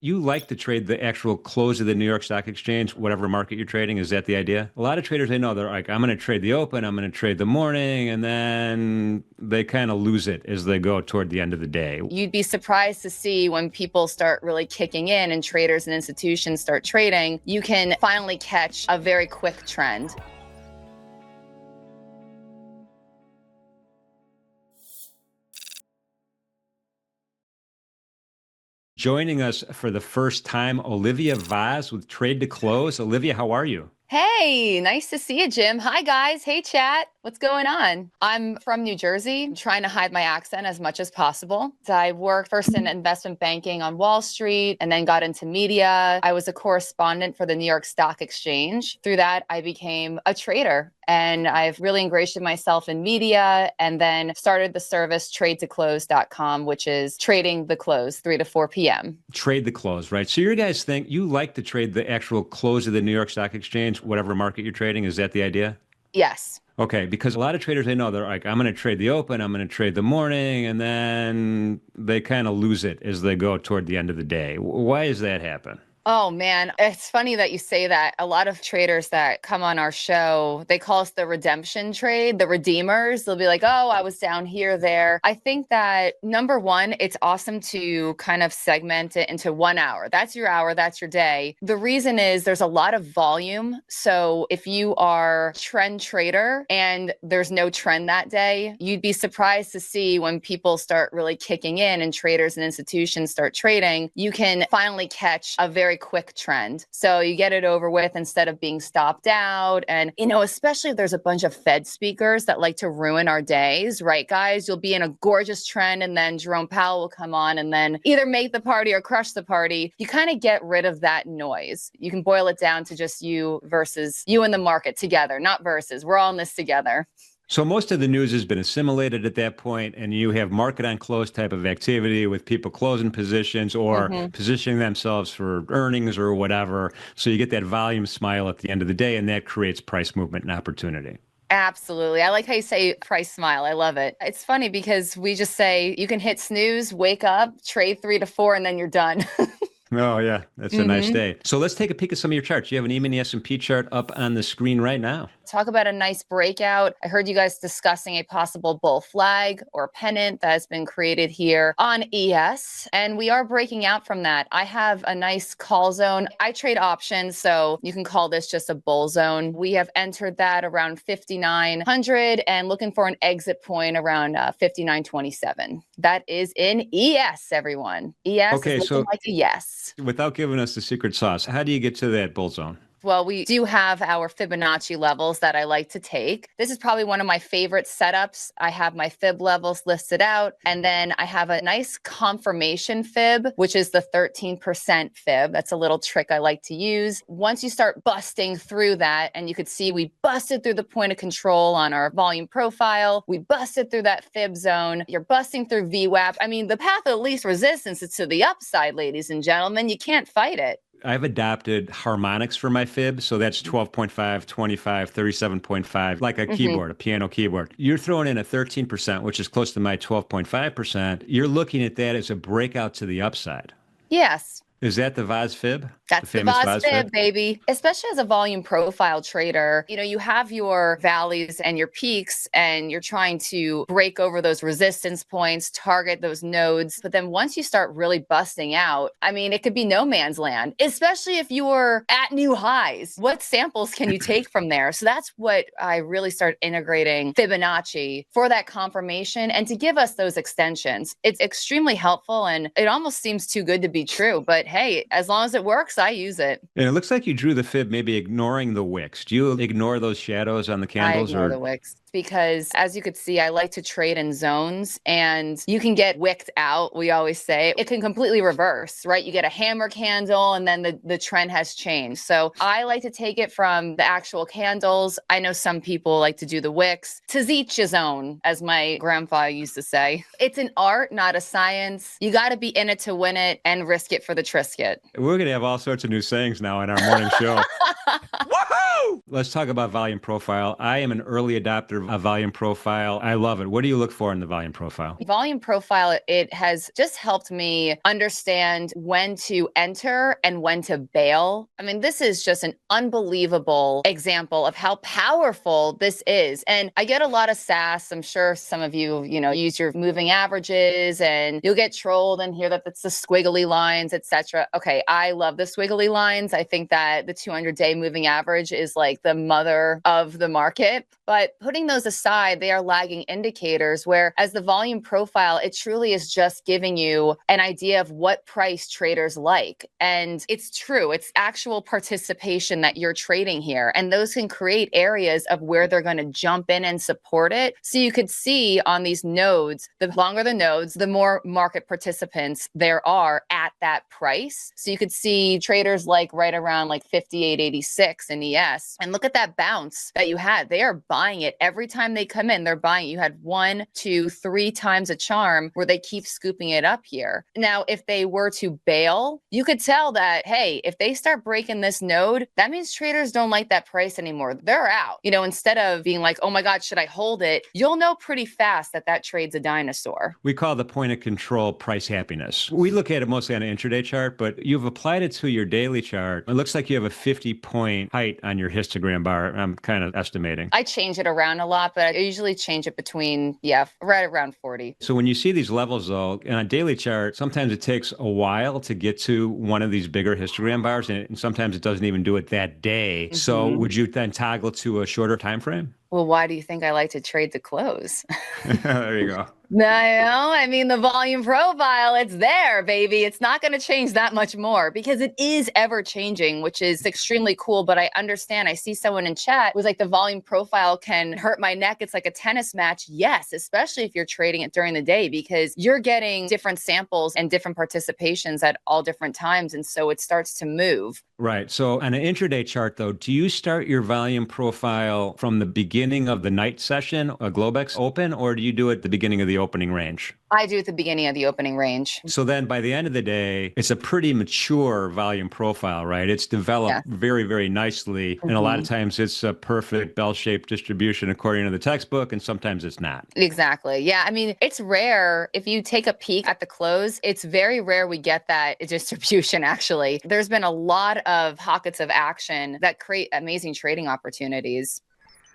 You like to trade the actual close of the New York Stock Exchange, whatever market you're trading. Is that the idea? A lot of traders, they know they're like, I'm going to trade the open, I'm going to trade the morning, and then they kind of lose it as they go toward the end of the day. You'd be surprised to see when people start really kicking in and traders and institutions start trading, you can finally catch a very quick trend. Joining us for the first time, Olivia Voz with Trade to Close. Olivia, how are you? Hey, nice to see you, Jim. Hi, guys. Hey, chat. What's going on? I'm from New Jersey. I'm trying to hide my accent as much as possible. So I worked first in investment banking on Wall Street and then got into media. I was a correspondent for the New York Stock Exchange. Through that, I became a trader. And I've really ingratiated myself in media and then started the service tradetoclose.com, which is trading the close 3 to 4 p.m. Trade the close, right? So you guys think you like to trade the actual close of the New York Stock Exchange, whatever market you're trading. Is that the idea? Yes. Okay, because a lot of traders, they know they're like, I'm going to trade the open, I'm going to trade the morning, and then they kind of lose it as they go toward the end of the day. Why does that happen? Oh man, it's funny that you say that. A lot of traders that come on our show, they call us the redemption trade, the redeemers. They'll be like, oh, I was down here, there. I think that number one, it's awesome to kind of segment it into 1 hour. That's your hour, that's your day. The reason is there's a lot of volume. So if you are a trend trader and there's no trend that day, you'd be surprised to see when people start really kicking in and traders and institutions start trading, you can finally catch a very quick trend. So you get it over with instead of being stopped out. And, especially if there's a bunch of Fed speakers that like to ruin our days, right, guys? You'll be in a gorgeous trend and then Jerome Powell will come on and then either make the party or crush the party. You kind of get rid of that noise. You can boil it down to just you versus you and the market together, not versus. We're all in this together. So most of the news has been assimilated at that point, and you have market on close type of activity with people closing positions or positioning themselves for earnings or whatever. So you get that volume smile at the end of the day, and that creates price movement and opportunity. Absolutely. I like how you say price smile. I love it. It's funny because we just say you can hit snooze, wake up, trade 3 to 4, and then you're done. Oh, yeah. That's a nice day. So let's take a peek at some of your charts. You have an E-mini S&P chart up on the screen right now. Talk about a nice breakout. I heard you guys discussing a possible bull flag or pennant that has been created here on ES, and we are breaking out from that. I have a nice call zone. I trade options, so you can call this just a bull zone. We have entered that around 5,900 and looking for an exit point around 5,927. That is in ES, everyone. ES is looking like a yes. Without giving us the secret sauce, how do you get to that bull zone? Well, we do have our Fibonacci levels that I like to take. This is probably one of my favorite setups. I have my fib levels listed out, and then I have a nice confirmation fib, which is the 13% fib. That's a little trick I like to use. Once you start busting through that, and you could see we busted through the point of control on our volume profile, we busted through that fib zone, you're busting through VWAP. I mean, the path of least resistance is to the upside, ladies and gentlemen. You can't fight it. I've adopted harmonics for my fib. So that's 12.5, 25, 37.5, like a keyboard, a piano keyboard. You're throwing in a 13%, which is close to my 12.5%. You're looking at that as a breakout to the upside. Yes. Is that the Voz fib? That's the Voz fib, baby. Especially as a volume profile trader, you have your valleys and your peaks, and you're trying to break over those resistance points, target those nodes. But then once you start really busting out, I mean, it could be no man's land, especially if you're at new highs. What samples can you take from there? So that's what I really start integrating Fibonacci for that confirmation and to give us those extensions. It's extremely helpful, and it almost seems too good to be true. But hey, as long as it works, I use it. And it looks like you drew the fib maybe ignoring the wicks. Do you ignore those shadows on the candles? I ignore the wicks because, as you could see, I like to trade in zones, and you can get wicked out. We always say it can completely reverse, right? You get a hammer candle and then the trend has changed. So I like to take it from the actual candles. I know some people like to do the wicks. To each his own, as my grandfather used to say. It's an art, not a science. You got to be in it to win it and risk it for the Trisket. We're going to have all sorts of new sayings now in our morning show. Woohoo! Let's talk about volume profile. I am an early adopter of volume profile. I love it. What do you look for in the volume profile? Volume profile, it has just helped me understand when to enter and when to bail. I mean, this is just an unbelievable example of how powerful this is. And I get a lot of sass. I'm sure some of you, use your moving averages and you'll get trolled and hear that it's the squiggly lines, etc. Okay, I love the squiggly lines. I think that the 200-day moving average is like the mother of the market. But putting those aside, they are lagging indicators where as the volume profile, it truly is just giving you an idea of what price traders like. And it's true. It's actual participation that you're trading here. And those can create areas of where they're going to jump in and support it. So you could see on these nodes, the longer the nodes, the more market participants there are at that price. So you could see traders like right around like 58.86 in ES. And look at that bounce that you had. They are buying it every time they come in. They're buying it. You had 1, 2, 3 times a charm where they keep scooping it up here. Now, if they were to bail, you could tell that, hey, if they start breaking this node, that means traders don't like that price anymore. They're out. Instead of being like, oh my God, should I hold it? You'll know pretty fast that that trade's a dinosaur. We call the point of control price happiness. We look at it mostly on an intraday chart, but you've applied it to your daily chart. It looks like you have a 50-point height on your histogram bar. I'm kind of estimating. I change it around a lot, but I usually change it between, right around 40. So when you see these levels, though, in a daily chart, sometimes it takes a while to get to one of these bigger histogram bars, and sometimes it doesn't even do it that day. Mm-hmm. So would you then toggle to a shorter time frame? Well, why do you think I like to trade to close? There you go. No, I mean, the volume profile, it's there, baby. It's not going to change that much more because it is ever changing, which is extremely cool. But I understand. I see someone in chat was like, the volume profile can hurt my neck. It's like a tennis match. Yes, especially if you're trading it during the day because you're getting different samples and different participations at all different times. And so it starts to move. Right. So on an intraday chart, though, do you start your volume profile from the beginning of the night session, a Globex open, or do you do it at the beginning of the opening range? I do at the beginning of the opening range. So then by the end of the day, it's a pretty mature volume profile, right? It's developed very, very nicely. Mm-hmm. And a lot of times it's a perfect bell-shaped distribution according to the textbook, and sometimes it's not. Exactly. Yeah. I mean, it's rare. If you take a peek at the close, it's very rare we get that distribution, actually. There's been a lot of pockets of action that create amazing trading opportunities.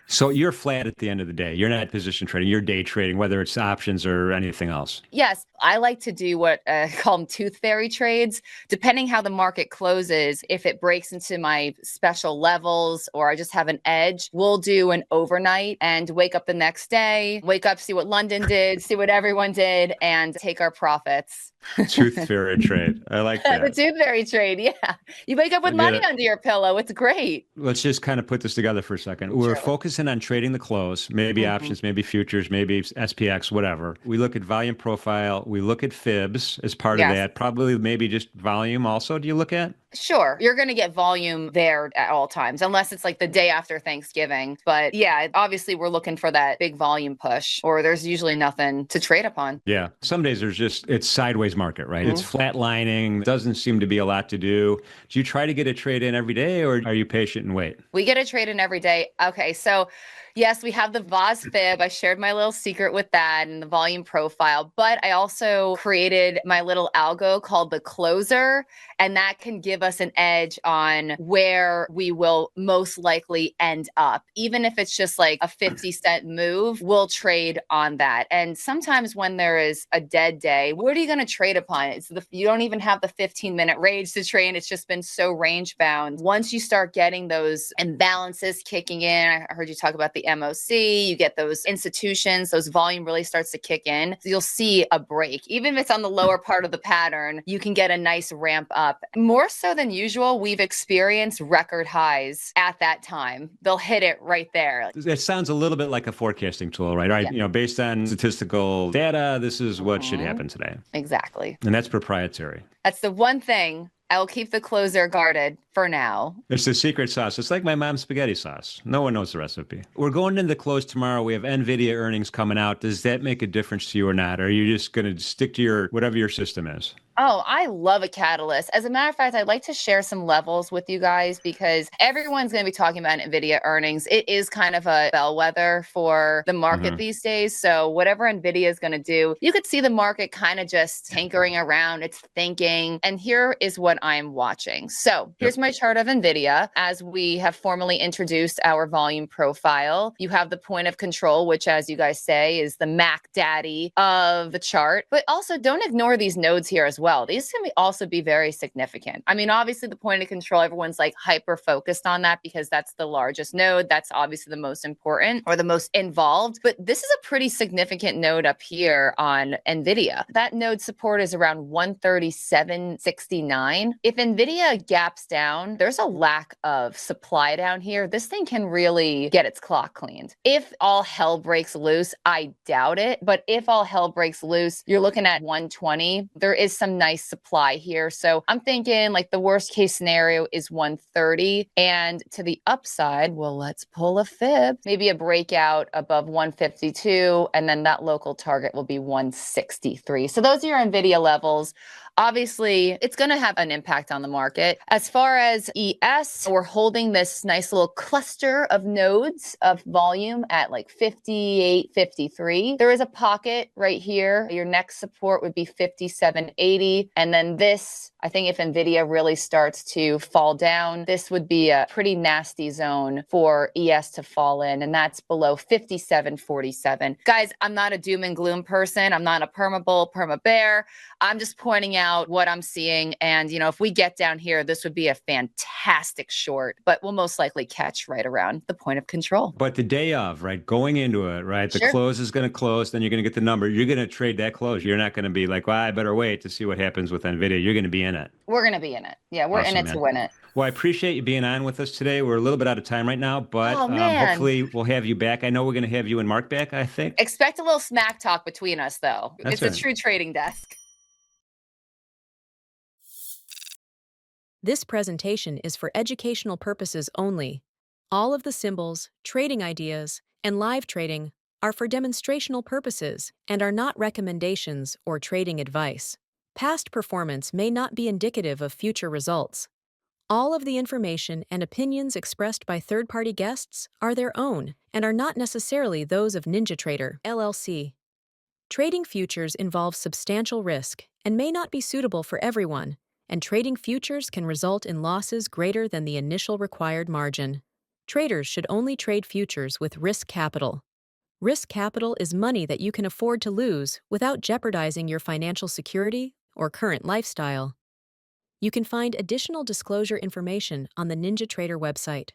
So you're flat at the end of the day. You're not position trading. You're day trading, whether it's options or anything else. Yes. I like to do what I call them tooth fairy trades. Depending how the market closes, if it breaks into my special levels or I just have an edge, we'll do an overnight and wake up the next day, wake up, see what London did, see what everyone did, and take our profits. Tooth fairy trade. I like that. The tooth fairy trade. Yeah. You wake up with money under your pillow. It's great. Let's just kind of put this together for a second. We're focusing on trading the close, maybe options, maybe futures, maybe SPX, whatever. We look at volume profile. We look at fibs as part of that. Probably maybe just volume also. Do you look at? Sure. You're going to get volume there at all times, unless it's like the day after Thanksgiving. But yeah, obviously we're looking for that big volume push, or there's usually nothing to trade upon. Yeah. Some days it's sideways market, right? It's flatlining. Doesn't seem to be a lot to do. Do you try to get a trade in every day, or are you patient and wait? We get a trade in every day. Okay. So yes, we have the Voz fib. I shared my little secret with that and the volume profile, but I also created my little algo called the closer, and that can give us an edge on where we will most likely end up. Even if it's just like a 50-cent move, we'll trade on that. And sometimes when there is a dead day, what are you going to trade upon? You don't even have the 15-minute range to trade. It's just been so range bound. Once you start getting those imbalances kicking in, I heard you talk about the MOC, you get those institutions, those volume really starts to kick in. So you'll see a break. Even if it's on the lower part of the pattern, you can get a nice ramp up. More so than usual, we've experienced record highs at that time. They'll hit it right there. It sounds a little bit like a forecasting tool, right? Yeah. Based on statistical data, this is what should happen today. Exactly. And that's proprietary. That's the one thing. I will keep the closer guarded. for now. It's the secret sauce. It's like my mom's spaghetti sauce. No one knows the recipe. We're going into the close tomorrow. We have Nvidia earnings coming out. Does that make a difference to you or not? Or are you just going to stick to your whatever your system is? Oh, I love a catalyst. As a matter of fact, I'd like to share some levels with you guys because everyone's going to be talking about Nvidia earnings. It is kind of a bellwether for the market these days. So whatever Nvidia is going to do, you could see the market kind of just tinkering around. It's thinking. And here is what I'm watching. So here's my chart of Nvidia. As we have formally introduced our volume profile, you have the point of control, which, as you guys say, is the Mac Daddy of the chart. But also don't ignore these nodes here as well. These can also be very significant. I mean, obviously the point of control, everyone's like hyper focused on that because that's the largest node. That's obviously the most important or the most involved. But this is a pretty significant node up here on Nvidia. That node support is around 137.69. If Nvidia gaps down, there's a lack of supply down here. This thing can really get its clock cleaned. If all hell breaks loose, I doubt it. But if all hell breaks loose, you're looking at 120. There is some nice supply here. So I'm thinking like the worst case scenario is 130. And to the upside, well, let's pull a fib, maybe a breakout above 152. And then that local target will be 163. So those are your Nvidia levels. Obviously, it's going to have an impact on the market. As far as ES, we're holding this nice little cluster of nodes of volume at like 58, 53. There is a pocket right here. Your next support would be 57.80. And then this, I think if Nvidia really starts to fall down, this would be a pretty nasty zone for ES to fall in. And that's below 57.47. Guys, I'm not a doom and gloom person. I'm not a perma bull, perma bear. I'm just pointing out what I'm seeing. And, you know, if we get down here, this would be a fantastic short, but we'll most likely catch right around the point of control. But the day of, right, going into it, right, the close is going to close, then you're going to get the number. You're going to trade that close. You're not going to be like, well, I better wait to see what happens with Nvidia. You're going to be in it. We're going to be in it. Yeah, we're in it to win it. Well, I appreciate you being on with us today. We're a little bit out of time right now, but hopefully we'll have you back. I know we're going to have you and Mark back, I think. Expect a little smack talk between us, though. It's a true trading desk. This presentation is for educational purposes only. All of the symbols, trading ideas, and live trading are for demonstrational purposes and are not recommendations or trading advice. Past performance may not be indicative of future results. All of the information and opinions expressed by third-party guests are their own and are not necessarily those of NinjaTrader, LLC. Trading futures involves substantial risk and may not be suitable for everyone, and trading futures can result in losses greater than the initial required margin. Traders should only trade futures with risk capital. Risk capital is money that you can afford to lose without jeopardizing your financial security or current lifestyle. You can find additional disclosure information on the NinjaTrader website.